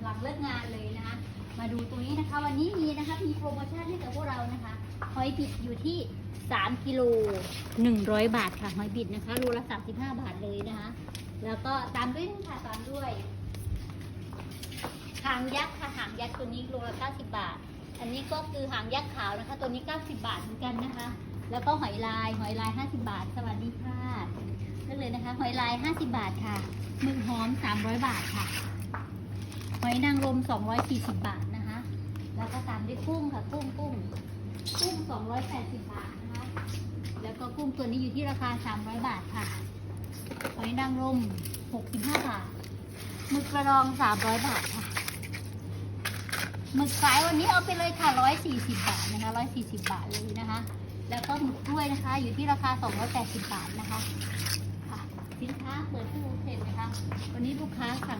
หลังเลิกงานเลยนะคะมาดูตรงนี้นะคะวันนี้มีนะคะมีโปรโมชั่นให้กับพวกเรานะคะหอยบิดอยู่ที่3 กิโล100 บาทค่ะหอยบิดนะคะโลละ35 บาทเลยนะคะแล้วก็ตามด้วยค่ะตามด้วยหางยักษ์ค่ะหางยักษ์ตัวนี้โลละ90 บาทอันนี้ก็คือหางยักษ์ขาวนะคะตัวนี้90 บาทเหมือนกันนะคะแล้วก็หอยลาย50 บาทสวัสดีค่ะนั่นเลยนะคะหอยลาย50 บาทค่ะหมึกหอม300 บาทค่ะหอยนางรม240 บาทนะคะแล้วก็ตามด้วยกุ้งค่ะกุ้ง280 บาทนะคะแล้วก็กุ้งตัวนี้อยู่ที่ราคา300 บาทค่ะหอยนางรม65 บาทหมึกกระดอง300 บาทค่ะหมึกสายวันนี้เอาไปเลยค่ะ140 บาทนะคะ140 บาทเลยนะคะแล้วก็หมึกกล้วยนะคะอยู่ที่ราคา280 บาทนะคะค่ะสินค้าเปิดตู้เสร็จนะคะวันนี้ลูกค้าสั่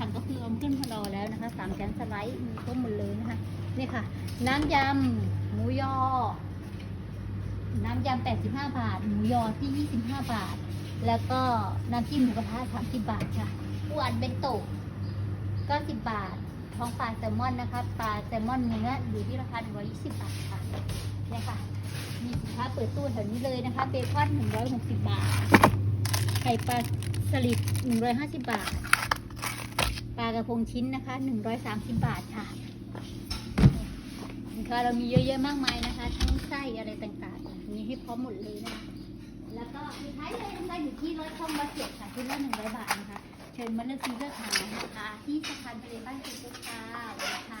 งก็คือเอาขึ้นมารอแล้วนะคะ3 ชั้นสไลด์มีครบหมดเลยนะคะนี่ค่ะน้ำยำหมูยอน้ำยำ85 บาทหมูยอที่25 บาทแล้วก็น้ำจิ้มหมูกระทะ30 บาทค่ะปูอัดเบนโตะ90 บาทท้องปลาแซลมอนนะคะปลาแซลมอนเนื้ออยู่ที่ราคา120 บาทค่ะเนี่ยค่ะมีสินค้าเปิดตู้แถวนี้เลยนะคะเบคอน160 บาทไข่ปลาสลิด150 บาทปลากระพงชิ้นนะคะ130 บาทค่ะสินค้าเรามีเยอะแยะมากมายนะคะทั้งไส้อะไรต่างๆมีให้พร้อมหมดเลยนะคะแล้วก็สุดท้ายเลยนะคะอยู่ที่รถช่องบัสเก็ตค่ะที่ละ100 บาทนะคะเชิญมาเลือกซื้อเลือกหานะคะที่สะพานทะเลบ้านคุณตุ๊กตาเลยค่ะ